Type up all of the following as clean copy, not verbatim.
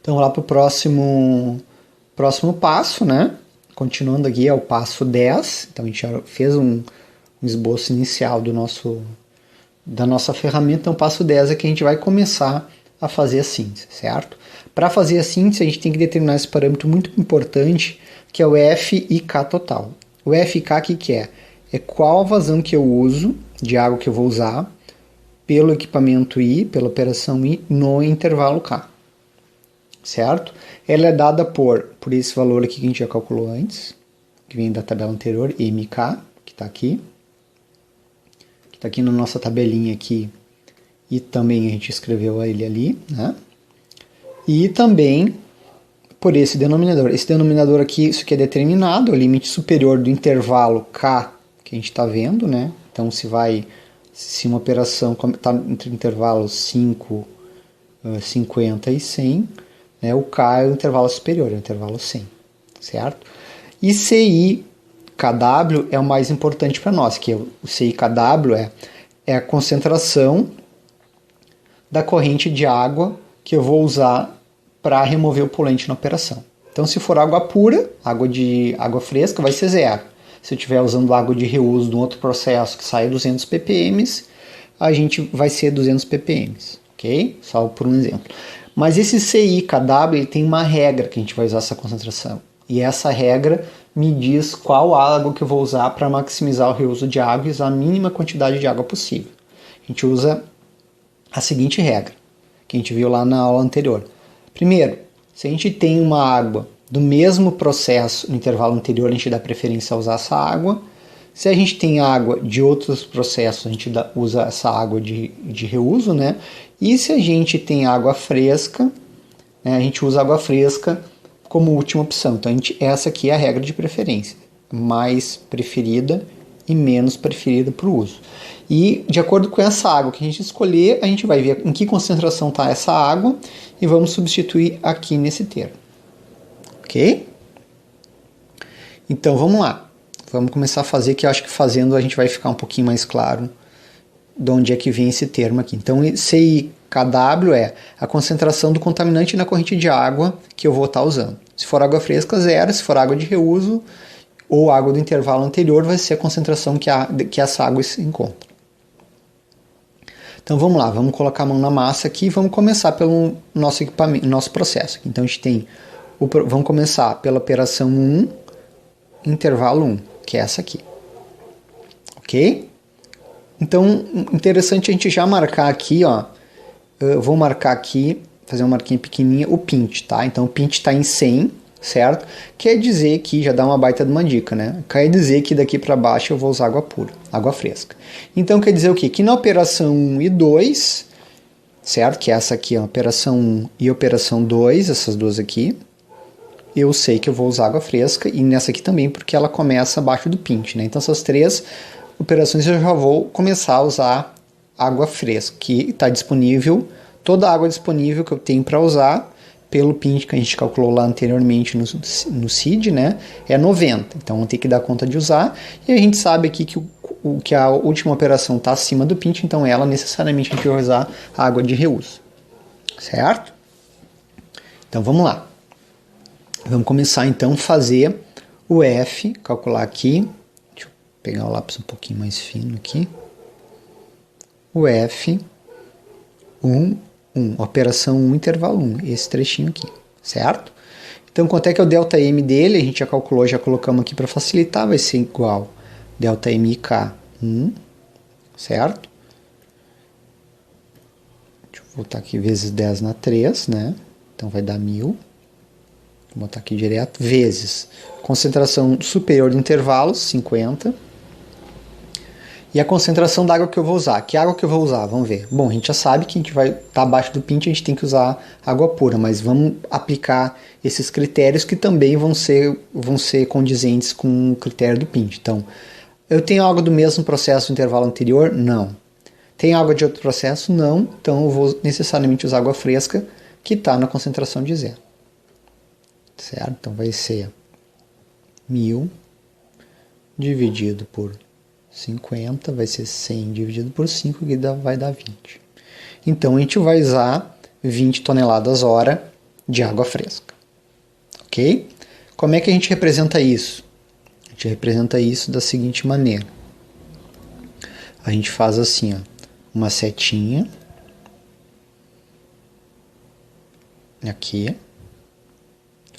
Então, lá para o próximo passo, né? Continuando aqui, é o passo 10. Então, a gente já fez um esboço inicial da nossa ferramenta. Então, o passo 10 é que a gente vai começar a fazer a síntese, certo? Para fazer a síntese, a gente tem que determinar esse parâmetro muito importante, que é o FIK total. O FIK, o que é? É qual a vazão que eu uso, de água que eu vou usar, pelo equipamento I, pela operação I, no intervalo K. Certo? Ela é dada por esse valor aqui que a gente já calculou antes, que vem da tabela anterior, MK, que está aqui. Que está aqui na nossa tabelinha aqui, e também a gente escreveu ele ali, né? E também por esse denominador. Esse denominador aqui, isso aqui é determinado, é o limite superior do intervalo K que a gente está vendo, né? Então, se uma operação está entre intervalos 5, 50 e 100, né, o K é o intervalo superior, é o intervalo 100, certo? E CI/KW é o mais importante para nós, que o CI/KW é a concentração da corrente de água que eu vou usar para remover o poluente na operação. Então, se for água pura, água fresca, vai ser 0. Se eu estiver usando água de reuso de um outro processo que sai 200 ppm, a gente vai ser 200 ppm, ok? Só por um exemplo. Mas esse CI/KW ele tem uma regra que a gente vai usar essa concentração. E essa regra me diz qual água que eu vou usar para maximizar o reuso de água e usar a mínima quantidade de água possível. A gente usa a seguinte regra, que a gente viu lá na aula anterior. Primeiro, se a gente tem uma água do mesmo processo no intervalo anterior, a gente dá preferência a usar essa água. Se a gente tem água de outros processos, a gente usa essa água de reuso, né? E se a gente tem água fresca, né, a gente usa água fresca como última opção. Então, essa aqui é a regra de preferência. Mais preferida e menos preferida para o uso. E, de acordo com essa água que a gente escolher, a gente vai ver em que concentração está essa água e vamos substituir aqui nesse termo. Ok? Então, vamos lá. Vamos começar a fazer, que eu acho que fazendo a gente vai ficar um pouquinho mais claro de onde é que vem esse termo aqui. Então, CI/KW é a concentração do contaminante na corrente de água que eu vou estar usando. Se for água fresca, 0. Se for água de reuso ou água do intervalo anterior, vai ser a concentração que essa água se encontra. Então, vamos lá. Vamos colocar a mão na massa aqui e vamos começar pelo nosso equipamento, nosso processo. Então, a gente tem... Vamos começar pela operação 1, intervalo 1, que é essa aqui. Ok? Então, interessante a gente já marcar aqui, ó. Eu vou marcar aqui, fazer uma marquinha pequenininha, o pint, tá? Então, o pint está em 100, certo? Quer dizer que, já dá uma baita de uma dica, né? Quer dizer que daqui para baixo eu vou usar água pura, água fresca. Então, quer dizer o quê? Que na operação 1 e 2, certo? Que essa aqui é a operação 1 e a operação 2, essas duas aqui, eu sei que eu vou usar água fresca, e nessa aqui também, porque ela começa abaixo do pint, né? Então, essas três operações eu já vou começar a usar água fresca, que está disponível, toda a água disponível que eu tenho para usar, pelo pint que a gente calculou lá anteriormente no CID, né? É 90, então vou ter que dar conta de usar, e a gente sabe aqui que a última operação está acima do pint, então ela necessariamente a gente vai usar água de reuso, certo? Então, vamos lá. Vamos começar então a fazer o F, calcular aqui, deixa eu pegar o lápis um pouquinho mais fino aqui, o F, 1, operação 1, intervalo 1, esse trechinho aqui, certo? Então, quanto é que é o ΔM dele? A gente já calculou, já colocamos aqui para facilitar, vai ser igual ΔMK 1, certo? Deixa eu voltar aqui, vezes 10 na 3, né? Então, vai dar 1000. Vou botar aqui direto, vezes concentração superior do intervalo, 50. E a concentração da água que eu vou usar. Que água que eu vou usar? Vamos ver. Bom, a gente já sabe que a gente vai estar abaixo do pint, a gente tem que usar água pura, mas vamos aplicar esses critérios que também vão ser condizentes com o critério do pint. Então, eu tenho água do mesmo processo do intervalo anterior? Não. Tem água de outro processo? Não. Então, eu vou necessariamente usar água fresca, que está na concentração de 0. Certo? Então vai ser 1000 dividido por 50, vai ser 100 dividido por 5, que vai dar 20. Então a gente vai usar 20 toneladas hora de água fresca. Ok? Como é que a gente representa isso? A gente representa isso da seguinte maneira. A gente faz assim, ó, uma setinha aqui,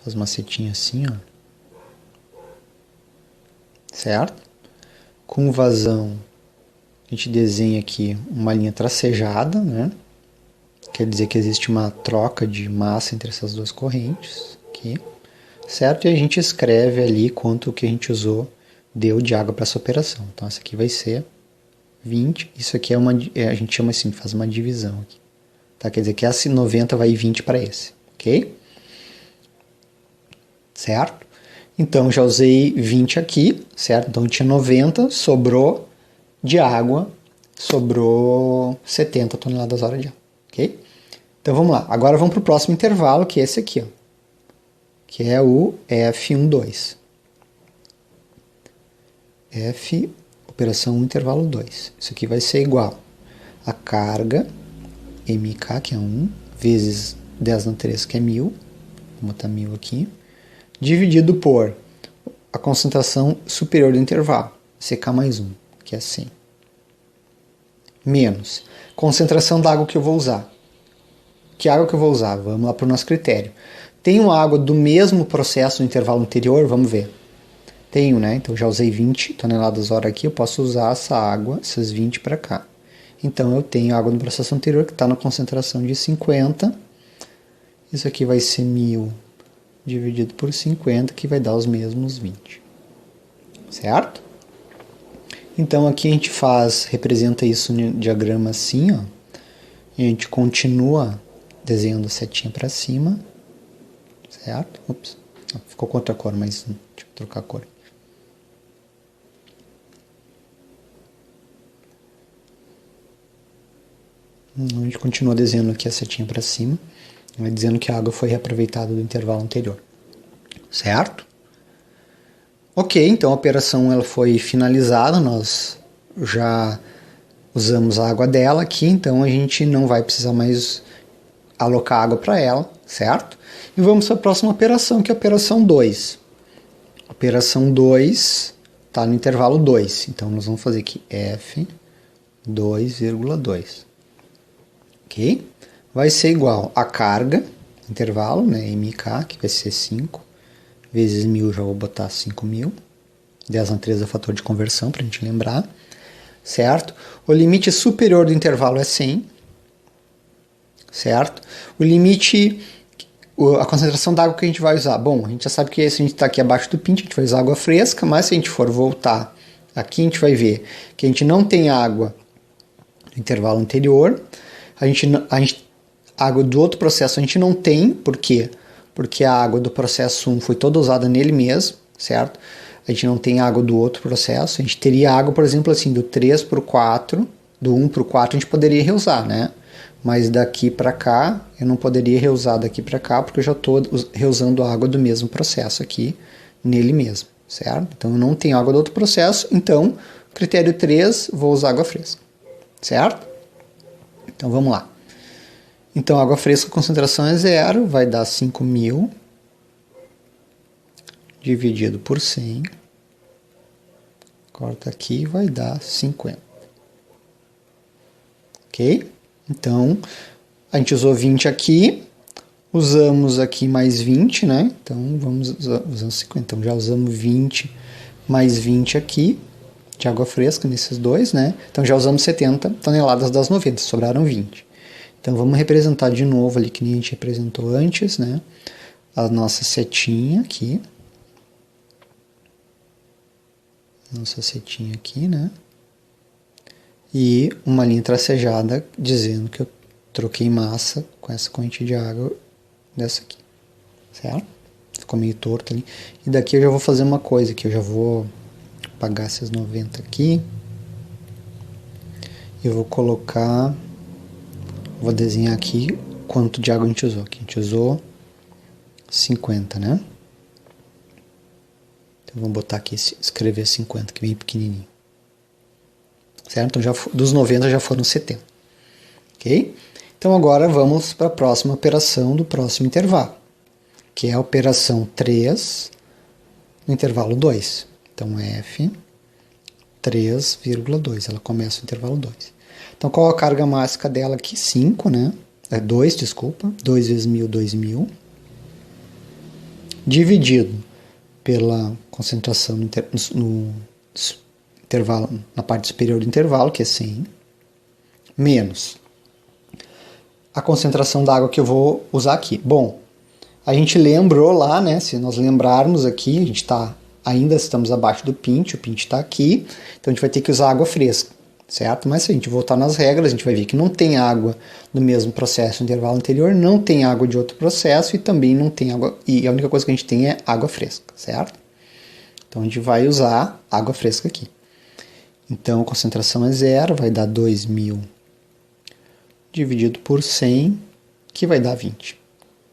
faz uma setinha assim, ó, certo? Com vazão, a gente desenha aqui uma linha tracejada, né? Quer dizer que existe uma troca de massa entre essas duas correntes, aqui, certo? E a gente escreve ali quanto que a gente usou, deu de água para essa operação. Então, essa aqui vai ser 20, isso aqui a gente chama assim, faz uma divisão aqui. Tá? Quer dizer que esse 90 vai 20 para esse, ok? Certo? Então, já usei 20 aqui, certo? Então, tinha 90, sobrou de água, sobrou 70 toneladas hora de água, ok? Então, vamos lá. Agora, vamos para o próximo intervalo, que é esse aqui, ó, que é o F12. F, operação 1, intervalo 2. Isso aqui vai ser igual a carga, MK, que é 1, vezes 10 na 3, que é 1000, vou botar 1000 aqui, dividido por a concentração superior do intervalo, CK mais 1, que é 100, menos concentração da água que eu vou usar. Que água que eu vou usar? Vamos lá para o nosso critério. Tenho água do mesmo processo no intervalo anterior? Vamos ver. Tenho, né? Então já usei 20 toneladas hora aqui, eu posso usar essa água, essas 20 para cá. Então eu tenho água no processo anterior que está na concentração de 50. Isso aqui vai ser 1000 dividido por 50, que vai dar os mesmos 20. Certo? Então aqui a gente representa isso no diagrama assim, ó. E a gente continua desenhando a setinha para cima. Certo? Ups. Ficou com outra cor, mas deixa eu trocar a cor. A gente continua desenhando aqui a setinha para cima, vai dizendo que a água foi reaproveitada do intervalo anterior. Certo? Ok, então a operação ela foi finalizada, nós já usamos a água dela aqui, então a gente não vai precisar mais alocar água para ela, certo? E vamos para a próxima operação, que é a operação 2. Operação 2 está no intervalo 2, então nós vamos fazer aqui F2,2. Ok? Vai ser igual a carga, intervalo, né, MK, que vai ser 5, vezes 1000, já vou botar 5000. 10 na 3 é o fator de conversão, para a gente lembrar. Certo? O limite superior do intervalo é 100. Certo? O limite, a concentração d'água que a gente vai usar. Bom, a gente já sabe que se a gente está aqui abaixo do pint, a gente vai usar água fresca, mas se a gente for voltar aqui, a gente vai ver que a gente não tem água no intervalo anterior. A água do outro processo a gente não tem, por quê? Porque a água do processo 1 foi toda usada nele mesmo, certo? A gente não tem água do outro processo, a gente teria água, por exemplo, assim, do 3 para o 4, do 1 para o 4 a gente poderia reusar, né? Mas daqui para cá, eu não poderia reusar daqui para cá, porque eu já estou reusando a água do mesmo processo aqui, nele mesmo, certo? Então eu não tenho água do outro processo, então, critério 3, vou usar água fresca, certo? Então vamos lá. Então água fresca, concentração é 0, vai dar 5000 dividido por 100. Corta aqui, vai dar 50. Ok? Então, a gente usou 20 aqui, usamos aqui mais 20, né? Então, vamos usando 50. Então, já usamos 20 mais 20 aqui, de água fresca nesses dois, né? Então, já usamos 70 toneladas das 90, sobraram 20. Então, vamos representar de novo ali, que nem a gente representou antes, né? A nossa setinha aqui. Nossa setinha aqui, né? E uma linha tracejada dizendo que eu troquei massa com essa corrente de água dessa aqui, certo? Ficou meio torto ali. E daqui eu já vou fazer uma coisa, que eu já vou apagar esses 90 aqui. Eu vou colocar, vou desenhar aqui quanto de água a gente usou. Aqui a gente usou 50, né? Então vamos botar aqui, escrever 50, que é bem pequenininho. Certo? Então, dos 90 já foram 70. Ok? Então, Então agora vamos para a próxima operação do próximo intervalo, que é a operação 3 no intervalo 2. Então F 3,2, ela começa no intervalo 2. Então qual a carga mássica dela aqui? 5, né? 2, desculpa. 2 vezes 1.000, 2.000. Dividido pela concentração no intervalo, na parte superior do intervalo, que é 100, menos a concentração da água que eu vou usar aqui. Bom, a gente lembrou lá, né? Se nós lembrarmos aqui, a gente ainda estamos abaixo do pint, o pint está aqui, então a gente vai ter que usar água fresca, certo? Mas se a gente voltar nas regras, a gente vai ver que não tem água do mesmo processo no intervalo anterior, não tem água de outro processo e também não tem água, e a única coisa que a gente tem é água fresca, certo? Então a gente vai usar água fresca aqui. Então a concentração é 0, vai dar 2.000 dividido por 100, que vai dar 20,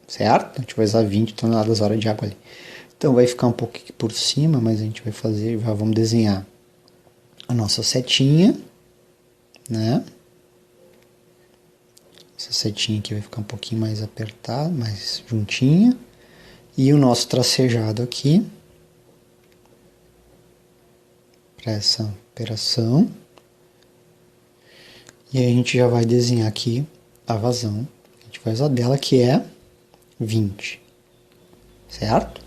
certo? A gente vai usar 20 toneladas hora de água ali. Então vai ficar um pouco aqui por cima, mas a gente vai fazer, vamos desenhar a nossa setinha, né? Essa setinha aqui vai ficar um pouquinho mais apertada, mais juntinha. E o nosso tracejado aqui, para essa operação. E aí a gente já vai desenhar aqui a vazão. A gente vai usar dela, que é 20. Certo?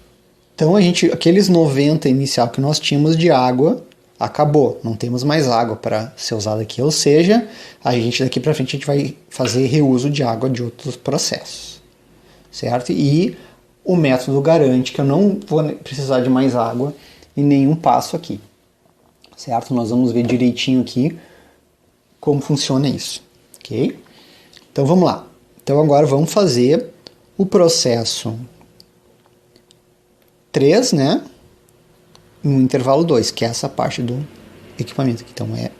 Então aqueles 90 inicial que nós tínhamos de água, acabou. Não temos mais água para ser usada aqui. Ou seja, a gente daqui para frente a gente vai fazer reuso de água de outros processos. Certo? E o método garante que eu não vou precisar de mais água em nenhum passo aqui. Certo? Nós vamos ver direitinho aqui como funciona isso, ok? Então vamos lá. Então agora vamos fazer o processo 3, né? No intervalo 2, que é essa parte do equipamento. Então é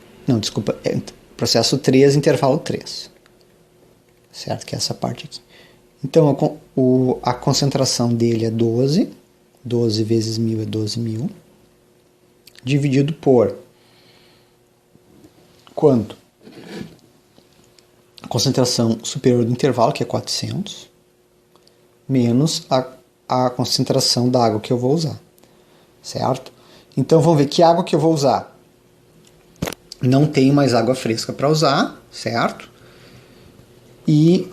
processo 3, intervalo 3. Certo? Que é essa parte aqui. Então a concentração dele é 12. 12 vezes 1.000 é 12.000. Dividido por quanto? A concentração superior do intervalo, que é 400, menos a concentração da água que eu vou usar, certo? Então vamos ver que água que eu vou usar. Não tenho mais água fresca para usar, certo? E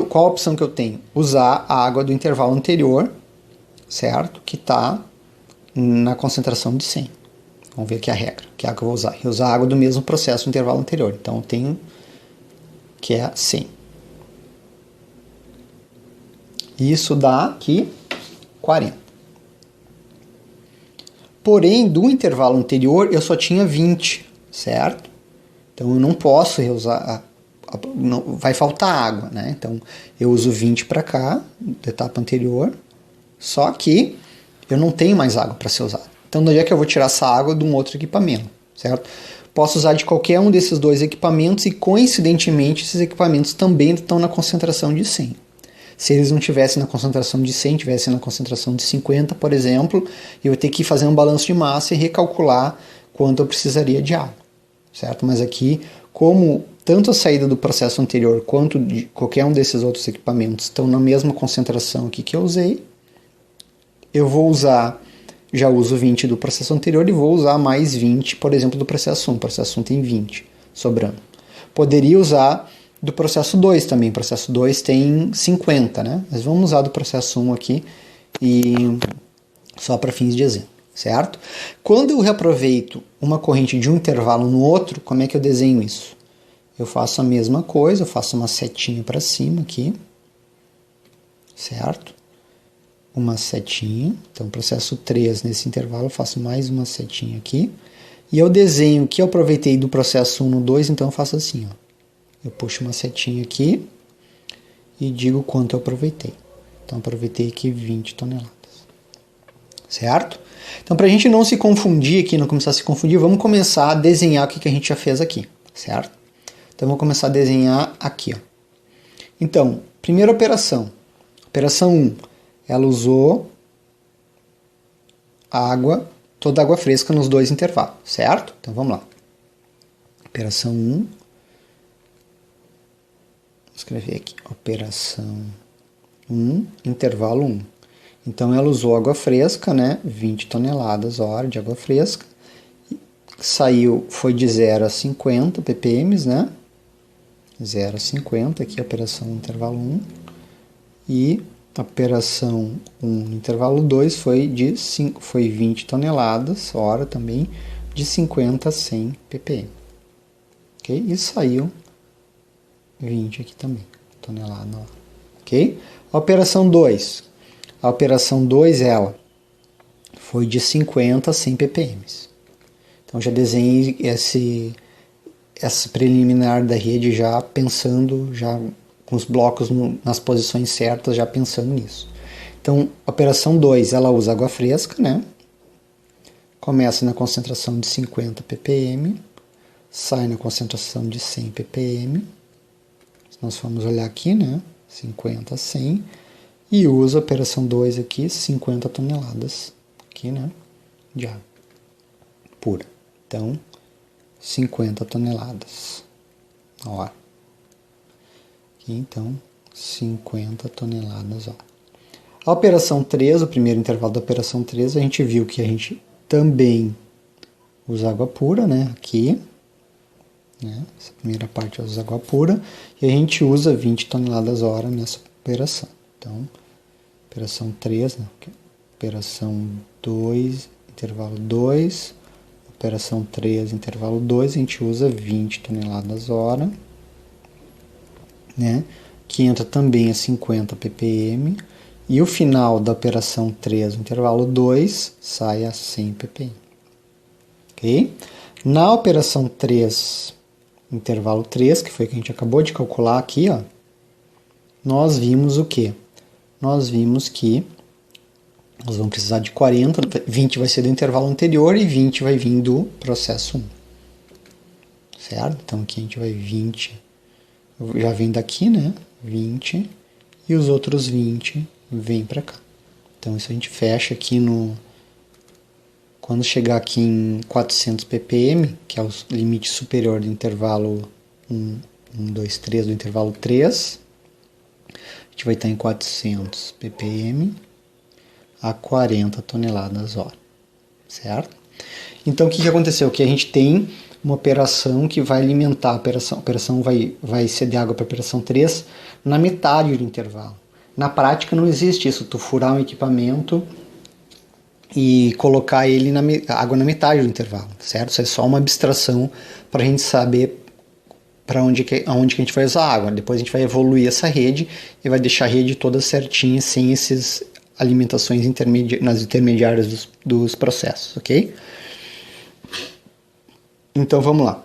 qual a opção que eu tenho? Usar a água do intervalo anterior, certo? Que está na concentração de 100. Vamos ver aqui a regra, que água eu vou usar. Eu usar a água do mesmo processo no intervalo anterior. Então eu tenho que é 100. Isso dá aqui 40. Porém, do intervalo anterior eu só tinha 20, certo? Então eu não posso reusar, vai faltar água, né? Então eu uso 20 para cá, da etapa anterior, só que eu não tenho mais água para ser usada. Então, onde é que eu vou tirar essa água de um outro equipamento, certo? Posso usar de qualquer um desses dois equipamentos e, coincidentemente, esses equipamentos também estão na concentração de 100. Se eles não tivessem na concentração de 100, tivessem na concentração de 50, por exemplo, eu ia ter que fazer um balanço de massa e recalcular quanto eu precisaria de água, certo? Mas aqui, como tanto a saída do processo anterior quanto de qualquer um desses outros equipamentos estão na mesma concentração aqui que eu usei, eu vou usar... Já uso 20 do processo anterior e vou usar mais 20, por exemplo, do processo 1. O processo 1 tem 20 sobrando. Poderia usar do processo 2 também. O processo 2 tem 50, né? Mas vamos usar do processo 1 aqui e só para fins de exemplo, certo? Quando eu reaproveito uma corrente de um intervalo no outro, como é que eu desenho isso? Eu faço a mesma coisa, eu faço uma setinha para cima aqui, certo? Uma setinha, então processo 3 nesse intervalo, eu faço mais uma setinha aqui, e eu desenho que eu aproveitei do processo 1 no 2, então eu faço assim, ó. Eu puxo uma setinha aqui e digo quanto eu aproveitei. Então aproveitei aqui 20 toneladas, certo? Então para a gente não se confundir aqui, não começar a se confundir, vamos começar a desenhar o que a gente já fez aqui, certo? Então vou começar a desenhar aqui, ó. Então, primeira operação, operação 1. Ela usou toda a água fresca nos dois intervalos, certo? Então vamos lá. Operação 1 escrever aqui, operação 1, intervalo 1. Então ela usou água fresca, né? 20 toneladas hora de água fresca. Saiu, foi de 0 a 50 ppm, né? 0 a 50, aqui a operação intervalo 1. E a operação 1, intervalo 2, foi 20 toneladas hora também, de 50 a 100 ppm. Ok? E saiu 20 aqui também, tonelada hora. Ok? A operação 2. A operação 2, ela foi de 50 a 100 ppm. Então já desenhei essa preliminar da rede já pensando, já com os blocos nas posições certas, já pensando nisso. Então, a operação 2, ela usa água fresca, né? Começa na concentração de 50 ppm, sai na concentração de 100 ppm. Se nós formos olhar aqui, né? 50 a 100. E usa a operação 2 aqui, 50 toneladas aqui, né? De água pura. Então, 50 toneladas a hora. Aqui, então, 50 toneladas a hora. A operação 3, o primeiro intervalo da operação 3, a gente viu que a gente também usa água pura, né? Aqui, né? Essa primeira parte usa água pura. E a gente usa 20 toneladas a hora nessa operação. Então, operação 3, né? Operação 2, intervalo 2. Operação 3, intervalo 2, a gente usa 20 toneladas hora, né? Que entra também a 50 ppm. E o final da operação 3, intervalo 2, sai a 100 ppm. Ok? Na operação 3, intervalo 3, que foi que a gente acabou de calcular aqui, ó, nós vimos o quê? Nós vimos que nós vamos precisar de 40, 20 vai ser do intervalo anterior e 20 vai vir do processo 1. Certo? Então aqui a gente vai 20, já vem daqui, né? 20, e os outros 20 vêm para cá. Então isso a gente fecha aqui no... Quando chegar aqui em 400 ppm, que é o limite superior do intervalo 1, 2, 3, do intervalo 3, a gente vai estar em 400 ppm a 40 toneladas hora, certo? Então, o que aconteceu? Que a gente tem uma operação que vai alimentar a operação vai ceder água para a operação 3 na metade do intervalo. Na prática não existe isso, tu furar um equipamento e colocar ele água na metade do intervalo, certo? Isso é só uma abstração para a gente saber aonde que a gente vai usar água. Depois a gente vai evoluir essa rede e vai deixar a rede toda certinha, sem esses alimentações nas intermediárias dos processos, ok? Então vamos lá.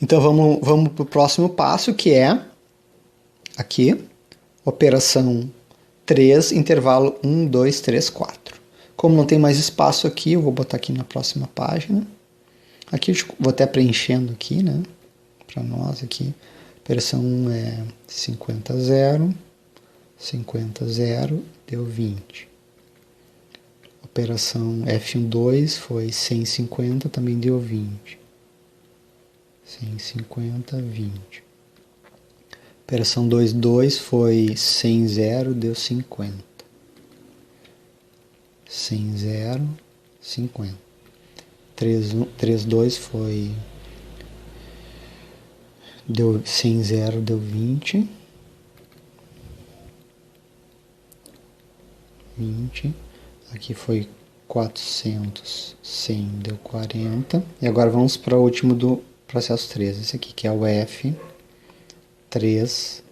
Então vamos para o próximo passo, que é aqui, operação 3, intervalo 1, 2, 3, 4. Como não tem mais espaço aqui, eu vou botar aqui na próxima página. Aqui eu vou até preenchendo aqui, né? Para nós aqui. Operação 1 é 50, 0. 50, 0, deu 20. Operação F12 foi 150, também deu 20. 150, 20. Operação 22 foi 100, 0, deu 50. 100, 0, 50. 32 foi... Deu 100, 0, deu 20. 20. Aqui foi 400, 100, deu 40. E agora vamos para o último do processo 3. Esse aqui, que é o F3,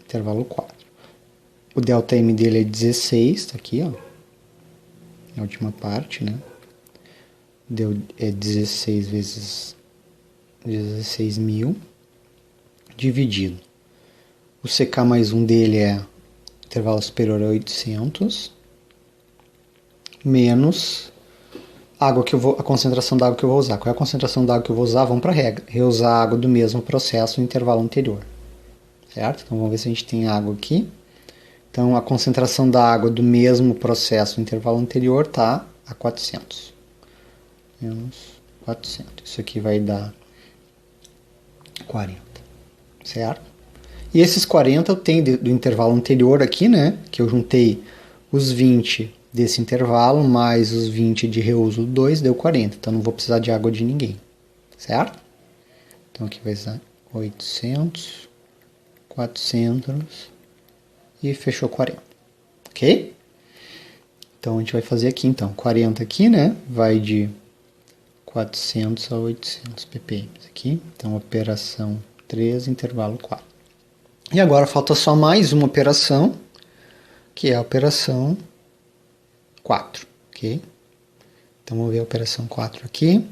intervalo 4. O ΔM dele é 16, tá aqui, ó. A última parte, né? É 16 vezes 16.000 dividido. O CK mais 1 dele é intervalo superior a 800 menos a concentração da água que eu vou usar. Qual é a concentração da água que eu vou usar? Vamos para a regra. Reusar a água do mesmo processo no intervalo anterior. Certo? Então vamos ver se a gente tem água aqui. Então a concentração da água do mesmo processo no intervalo anterior está a 400. Menos 400. Isso aqui vai dar 40. Certo? E esses 40 eu tenho do intervalo anterior aqui, né? Que eu juntei os 20 desse intervalo mais os 20 de reuso 2, deu 40. Então não vou precisar de água de ninguém, certo? Então aqui vai ser 800, 400 e fechou 40, ok? Então a gente vai fazer aqui, então, 40 aqui, né? Vai de 400 a 800 ppm aqui. Então operação 3, intervalo 4. E agora falta só mais uma operação, que é a operação 4, ok? Então vamos ver a operação 4 aqui.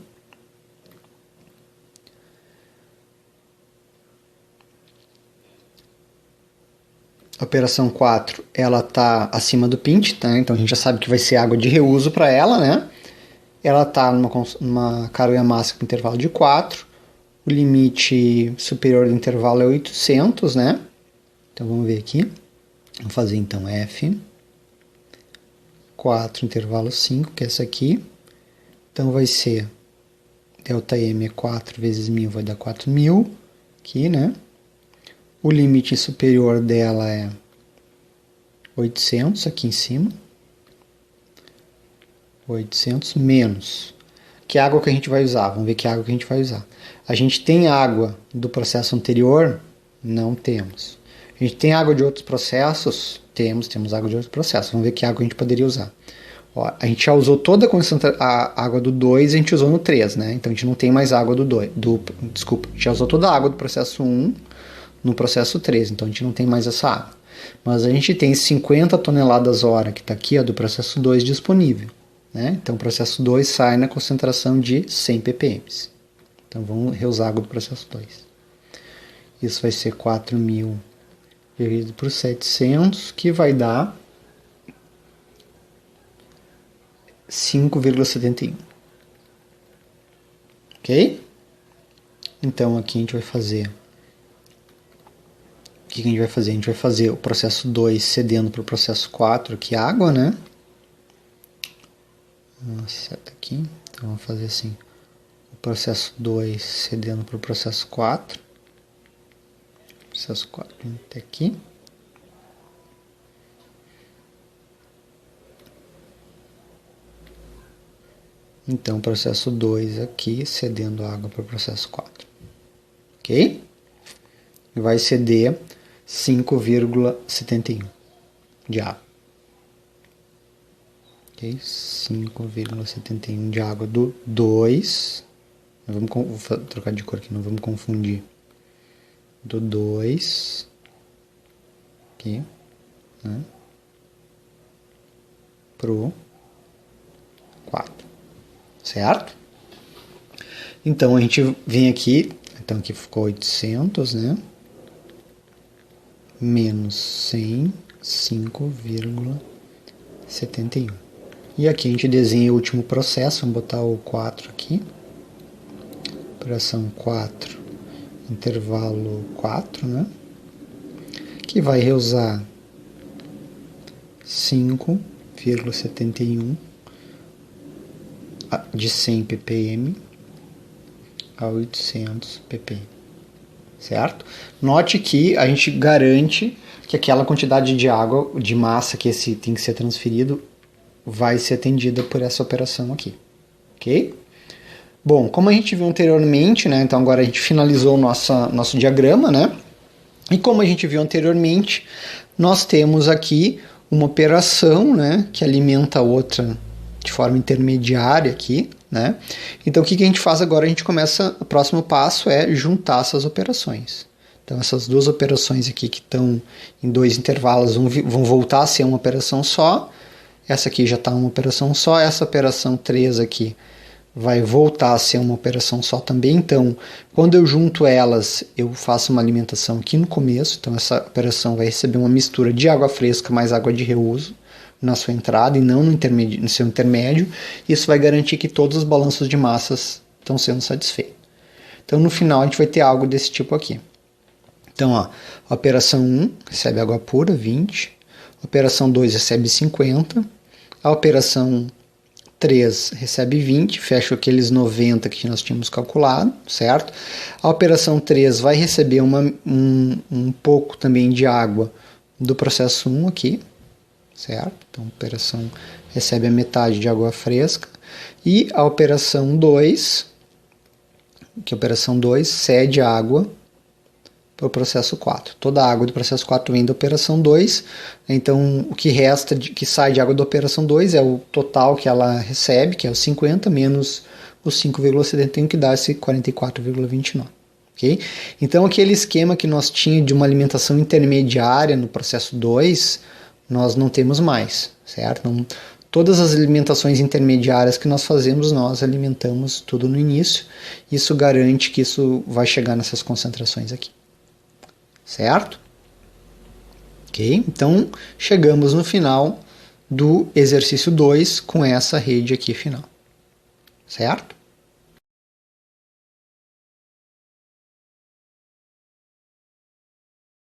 A operação 4, ela está acima do pint, tá? Então a gente já sabe que vai ser água de reuso para ela, né? Ela está numa carga máxima com intervalo de 4. O limite superior do intervalo é 800, né? Então vamos ver aqui. Vamos fazer então F. 4, intervalo 5, que é essa aqui. Então vai ser ΔM é 4 vezes 1000, vai dar 4000 aqui, né? O limite superior dela é 800 aqui em cima. 800 menos. Que água que a gente vai usar? Vamos ver que água que a gente vai usar. A gente tem água do processo anterior? Não temos. A gente tem água de outros processos? Temos água de outros processos. Vamos ver que água a gente poderia usar. Ó, a gente já usou toda a água do 2, a gente usou no 3, né? Então a gente não tem mais água do 2. Desculpa, a gente já usou toda a água do processo 1 no processo 3, então a gente não tem mais essa água. Mas a gente tem 50 toneladas hora, que está aqui, ó, do processo 2 disponível. Né? Então o processo 2 sai na concentração de 100 ppm. Então vamos reusar a água do processo 2. Isso vai ser 4.000 dividido por 700, que vai dar 5,71. Ok? Então aqui a gente vai fazer... O que a gente vai fazer? A gente vai fazer o processo 2 cedendo para o processo 4, aqui água, né? Seta aqui. Então vamos fazer assim. O processo 2 cedendo para o processo 4. Processo 4 até aqui. Então o processo 2 aqui cedendo água para o processo 4. Ok? E vai ceder 5,71 de água. Ok? 5,71 de água do 2. Vou trocar de cor aqui, não vamos confundir. Do 2. Aqui. Né? Pro 4. Certo? Então a gente vem aqui. Então aqui ficou 800, né? Menos 100, 5,71. E aqui a gente desenha o último processo, vamos botar o 4 aqui. Operação 4, intervalo 4, né? Que vai reusar 5,71 de 100 ppm a 800 ppm. Certo? Note que a gente garante que aquela quantidade de água, de massa que esse tem que ser transferido, vai ser atendida por essa operação aqui. Ok? Bom, como a gente viu anteriormente, né? Então agora a gente finalizou o nosso diagrama, né? E como a gente viu anteriormente, nós temos aqui uma operação, né? Que alimenta a outra de forma intermediária aqui, né? Então o que a gente faz agora? A gente começa, o próximo passo é juntar essas operações. Então essas duas operações aqui que estão em dois intervalos vão voltar a ser uma operação só. Essa aqui já está uma operação só, essa operação 3 aqui vai voltar a ser uma operação só também. Então, quando eu junto elas, eu faço uma alimentação aqui no começo. Então essa operação vai receber uma mistura de água fresca mais água de reuso na sua entrada e não no seu intermédio. Isso vai garantir que todos os balanços de massas estão sendo satisfeitos. Então no final a gente vai ter algo desse tipo aqui. Então ó, a operação 1 recebe água pura, 20. A operação 2 recebe 50. A operação 3 recebe 20, fecha aqueles 90 que nós tínhamos calculado, certo? A operação 3 vai receber um pouco também de água do processo 1 aqui, certo? Então a operação recebe a metade de água fresca. E a operação 2, que a operação 2 cede água para o processo 4. Toda a água do processo 4 vem da operação 2, então o que resta, que sai de água da operação 2 é o total que ela recebe, que é os 50, menos os 5,71, que dá esse 44,29. Okay? Então aquele esquema que nós tínhamos de uma alimentação intermediária no processo 2, nós não temos mais, certo? Não, todas as alimentações intermediárias que nós fazemos, nós alimentamos tudo no início. Isso garante que isso vai chegar nessas concentrações aqui. Certo? Ok? Então, chegamos no final do exercício 2 com essa rede aqui final. Certo?